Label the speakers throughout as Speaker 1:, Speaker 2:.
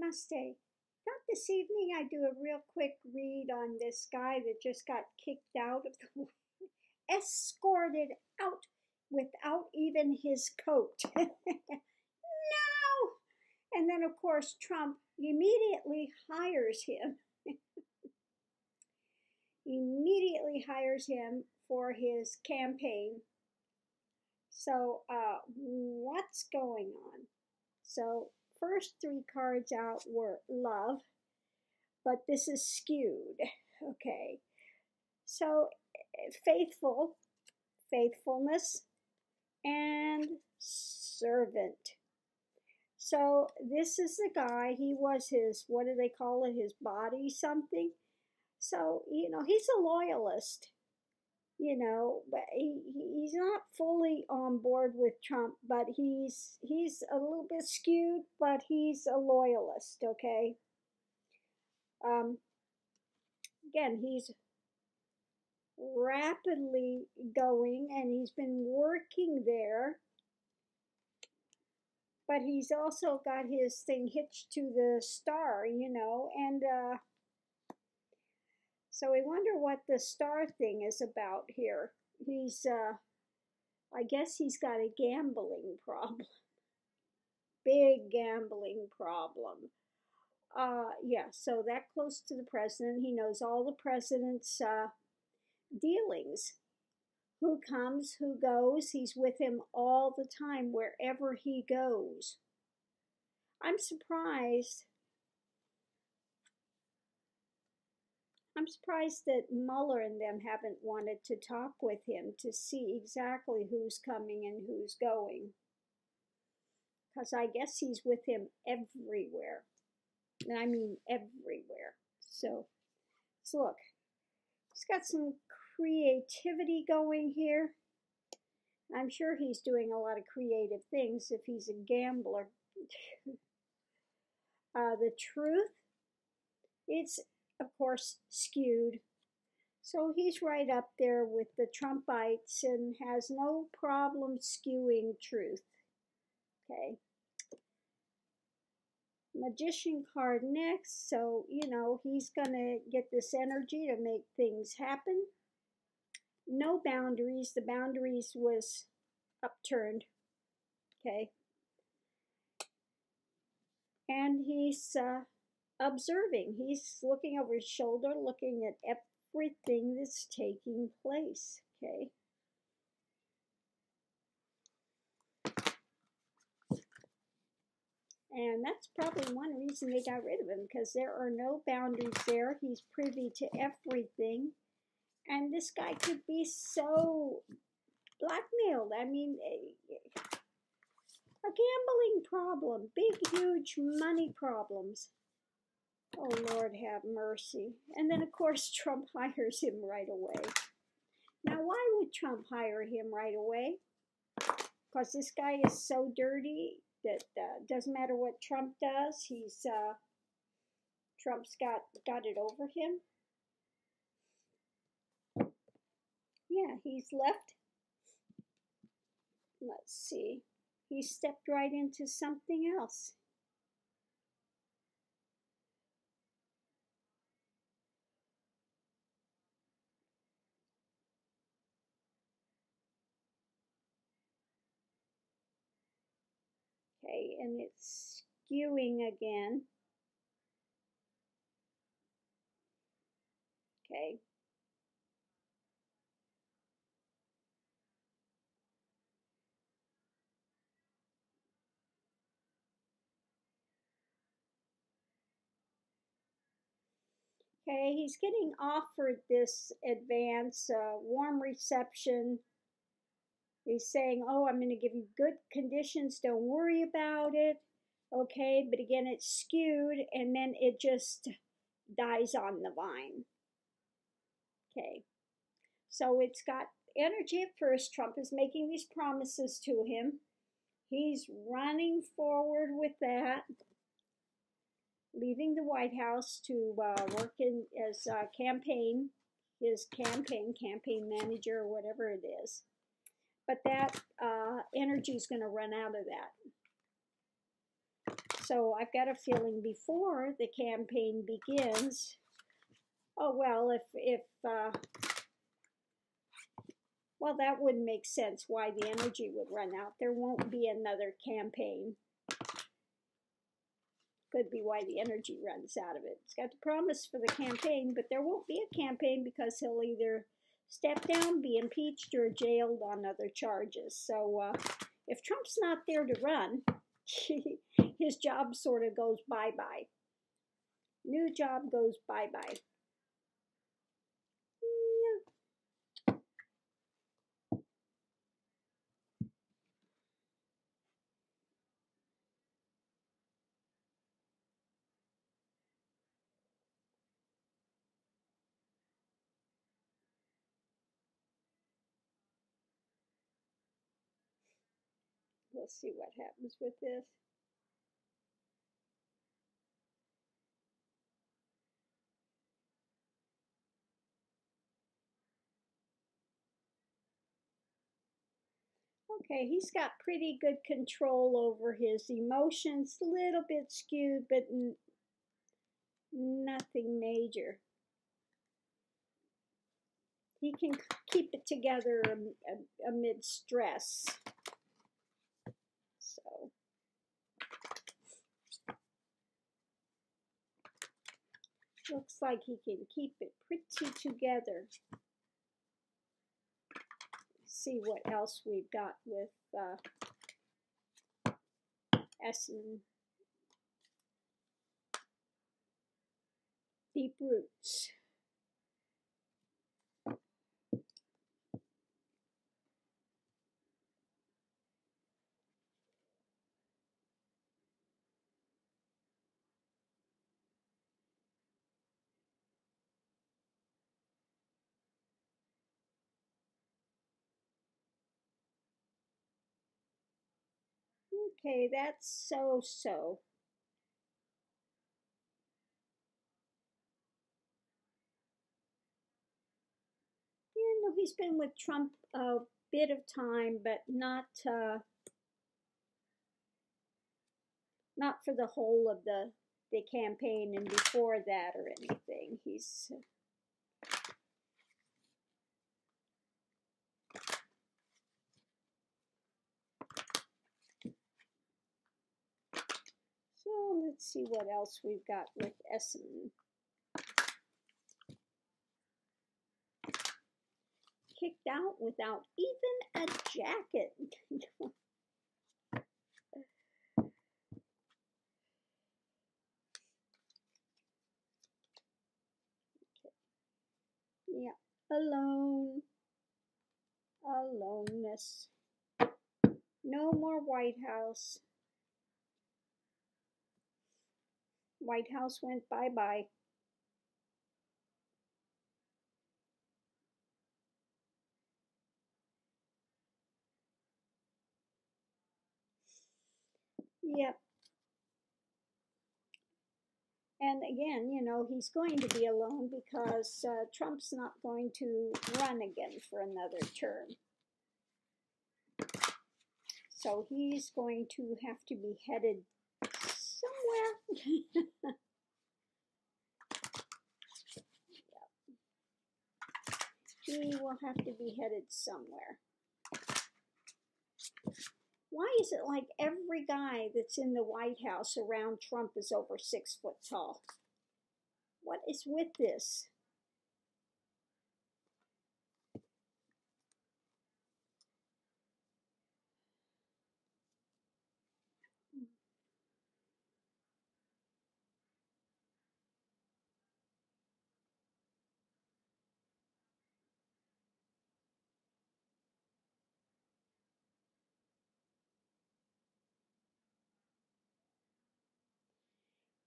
Speaker 1: Namaste. Thought this evening I'd do a real quick read on this guy that just got kicked out of the escorted out without even his coat. No! And then, of course, Trump immediately hires him. Immediately hires him for his campaign. So, what's going on? So, first three cards out were love, but this is skewed. Okay. So, faithfulness, and servant. So this is the guy, he was his, what do they call it, his body something. So, you know, he's a loyalist, you know, but he's not fully on board with Trump, but he's a little bit skewed, but he's a loyalist, okay? Again, he's rapidly going, and he's been working there, but he's also got his thing hitched to the star, you know, and so we wonder what the star thing is about here. He's, I guess he's got a gambling problem, big gambling problem. Yeah, so that close to the president. He knows all the president's dealings. Who comes, who goes, he's with him all the time, wherever he goes. I'm surprised that Mueller and them haven't wanted to talk with him to see exactly who's coming and who's going. Because I guess he's with him everywhere. And I mean everywhere. So look, he's got some creativity going here. I'm sure he's doing a lot of creative things if he's a gambler. The truth, it's of course skewed. So he's right up there with the Trumpites and has no problem skewing truth. Okay. Magician card next. So, you know, he's going to get this energy to make things happen. No boundaries. The boundaries was upturned. Okay. And he's observing. He's looking over his shoulder, looking at everything that's taking place. Okay. And that's probably one reason they got rid of him, because there are no boundaries there. He's privy to everything. And this guy could be so blackmailed. I mean, a gambling problem, big, huge money problems. Oh, Lord, have mercy. And then, of course, Trump hires him right away. Now, why would Trump hire him right away? Because this guy is so dirty that doesn't matter what Trump does. Trump's got it over him. Yeah, he's left. Let's see. He stepped right into something else. Okay, and it's skewing again. Okay. Okay, he's getting offered this advance, warm reception. He's saying, oh, I'm going to give you good conditions. Don't worry about it. Okay, but again, it's skewed, and then it just dies on the vine. Okay, so it's got energy at first. Trump is making these promises to him. He's running forward with that, leaving the White House to work in as his campaign manager, or whatever it is. But that energy is going to run out of that. So I've got a feeling before the campaign begins, oh, well, well, that wouldn't make sense why the energy would run out. There won't be another campaign. Could be why the energy runs out of it. It's got the promise for the campaign, but there won't be a campaign because he'll either step down, be impeached, or jailed on other charges. So if Trump's not there to run, his job sort of goes bye-bye. New job goes bye-bye. We'll see what happens with this. Okay, he's got pretty good control over his emotions, a little bit skewed, but nothing major. He can keep it together amid stress. So, looks like he can keep it pretty together. See what else we've got with Enteman. Deep roots. Okay, that's so-so. You know, he's been with Trump a bit of time, but not for the whole of the campaign and before that or anything. He's so let's see what else we've got with Enteman. Kicked out without even a jacket. Yeah, alone. Aloneness. No more White House. White House went bye-bye. Yep. And again, you know, he's going to be alone because Trump's not going to run again for another term. So he's going to have to be headed somewhere. He will have to be headed somewhere. Why is it like every guy that's in the White House around Trump is over 6 foot tall? What is with this?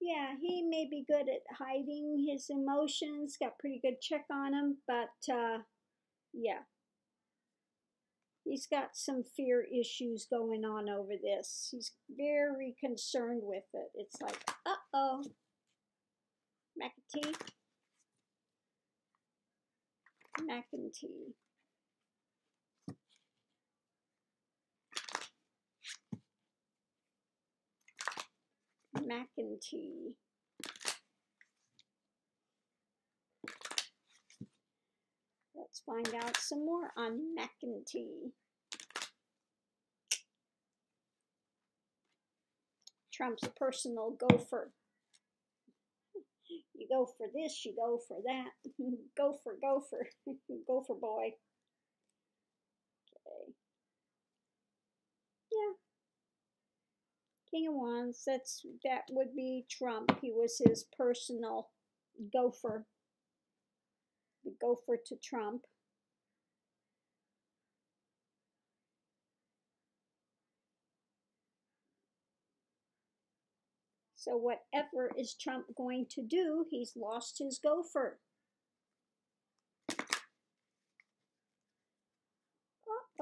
Speaker 1: Yeah, he may be good at hiding his emotions, got pretty good check on him, but yeah. He's got some fear issues going on over this. He's very concerned with it. It's like, uh-oh. McAtee. McEntee. McEntee. Let's find out some more on McEntee. Trump's personal gopher. You go for this, you go for that. Gopher, gopher, gopher boy. Okay. Yeah. King of Wands, that would be Trump. He was his personal gopher. The gopher to Trump. So whatever is Trump going to do, he's lost his gopher.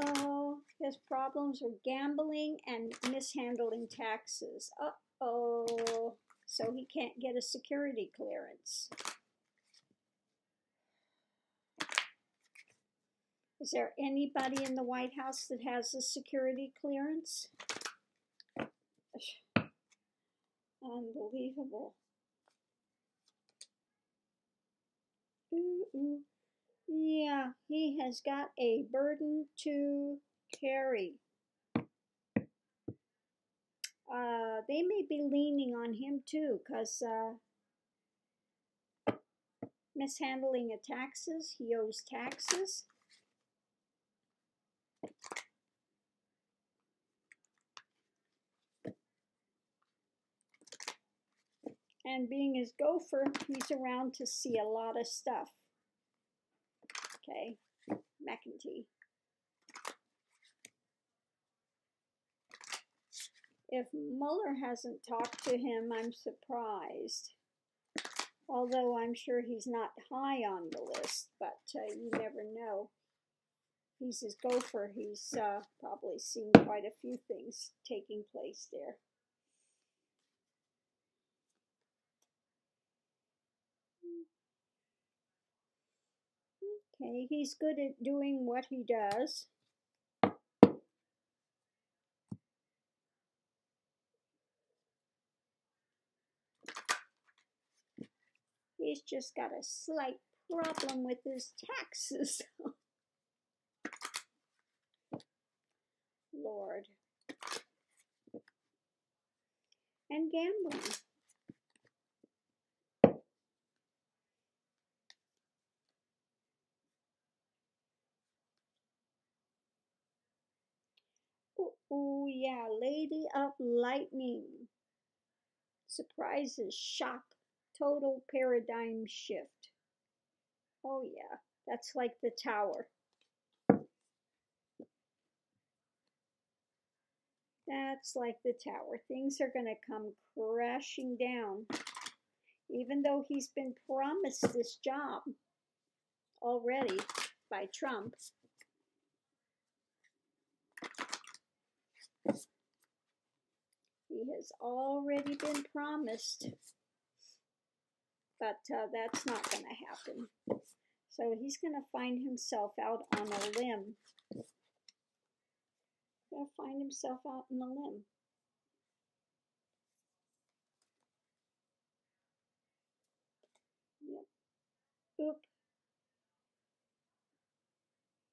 Speaker 1: Uh-oh, his problems are gambling and mishandling taxes. Uh-oh, so he can't get a security clearance. Is there anybody in the White House that has a security clearance? Unbelievable. Yeah, he has got a burden to carry. They may be leaning on him too, because mishandling of taxes, he owes taxes. And being his gopher, he's around to see a lot of stuff. Okay, McEntee. If Mueller hasn't talked to him, I'm surprised. Although I'm sure he's not high on the list, but you never know. He's his gopher. He's probably seen quite a few things taking place there. Okay, he's good at doing what he does. He's just got a slight problem with his taxes. Lord. And gambling. Oh, yeah, Lady of Lightning. Surprises, shock, total paradigm shift. Oh, yeah, that's like the Tower. That's like the Tower. Things are going to come crashing down. Even though he's been promised this job already by Trump. He has already been promised, but that's not going to happen. So he's going to find himself out on a limb. He'll find himself out on a limb. Yep. Oop.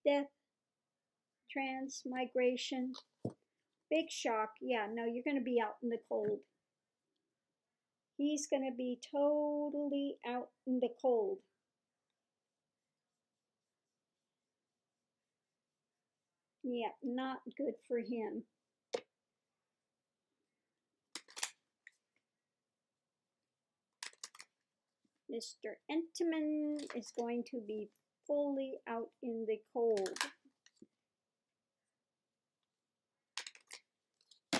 Speaker 1: Death. Transmigration. Big shock. Yeah, no, you're going to be out in the cold. He's going to be totally out in the cold. Yeah, not good for him. Mr. Enteman is going to be fully out in the cold.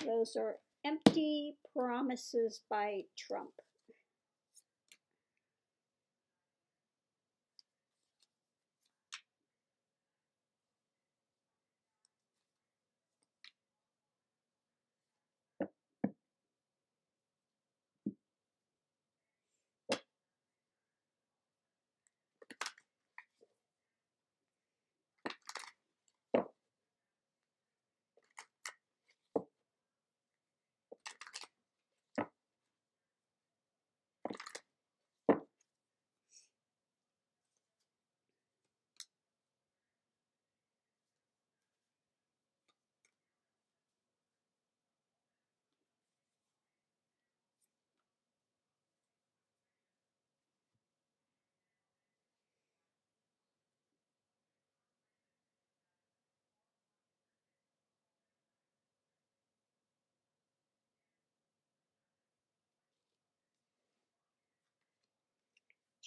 Speaker 1: Those are empty promises by Trump.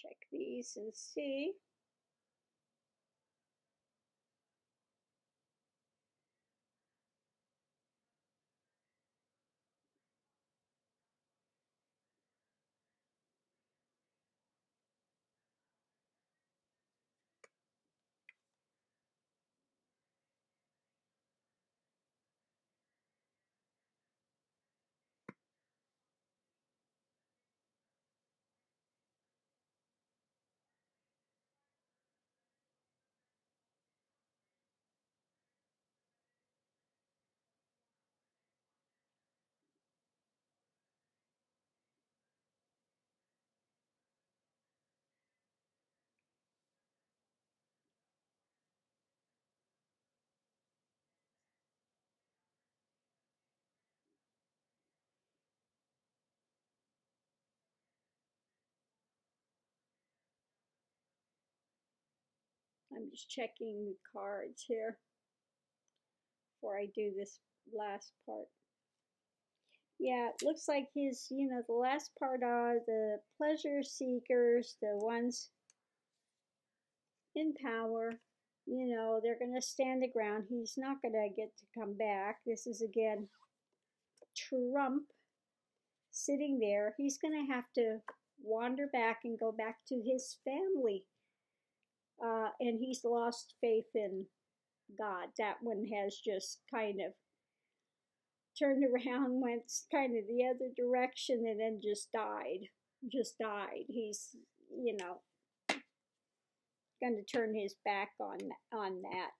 Speaker 1: check these and see. I'm just checking the cards here before I do this last part. Yeah, it looks like his, the last part are the pleasure seekers, the ones in power. They're going to stand the ground. He's not going to get to come back. This is, again, Trump sitting there. He's going to have to wander back and go back to his family. And he's lost faith in God. That one has just kind of turned around, went kind of the other direction, and then just died. He's, going to turn his back on that.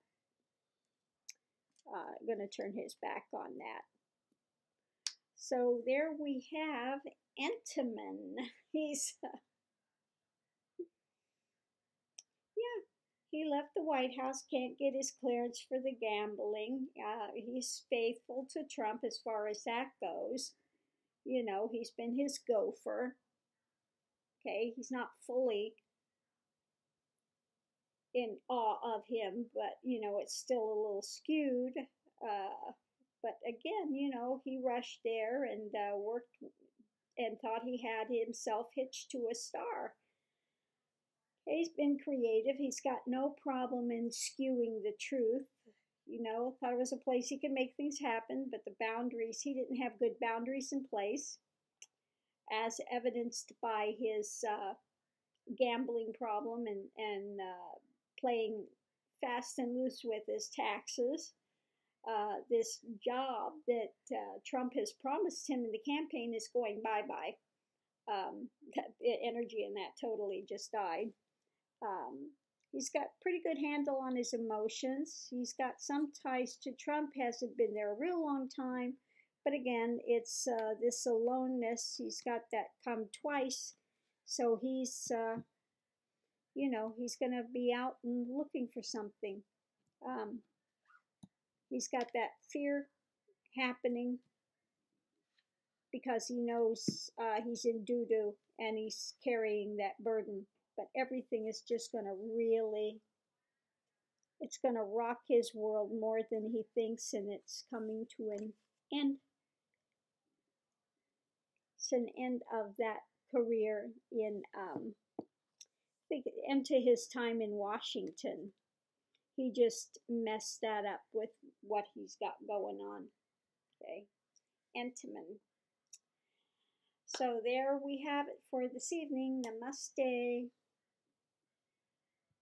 Speaker 1: Going to turn his back on that. So there we have Enteman. He's, yeah, he left the White House, can't get his clearance for the gambling. He's faithful to Trump as far as that goes. He's been his gopher. Okay, he's not fully in awe of him, but it's still a little skewed. But again, he rushed there and worked and thought he had himself hitched to a star. He's been creative. He's got no problem in skewing the truth. Thought it was a place he could make things happen, but the boundaries, he didn't have good boundaries in place, as evidenced by his gambling problem and playing fast and loose with his taxes. This job that Trump has promised him in the campaign is going bye-bye. The energy in that totally just died. He's got pretty good handle on his emotions. He's got some ties to Trump, hasn't been there a real long time. But again, it's this aloneness. He's got that come twice. So he's, he's going to be out and looking for something. He's got that fear happening because he knows he's in doo-doo and he's carrying that burden. But everything is just going to really, it's going to rock his world more than he thinks, and it's coming to an end. It's an end of that career in, end to his time in Washington. He just messed that up with what he's got going on. Okay, Enteman. So there we have it for this evening. Namaste.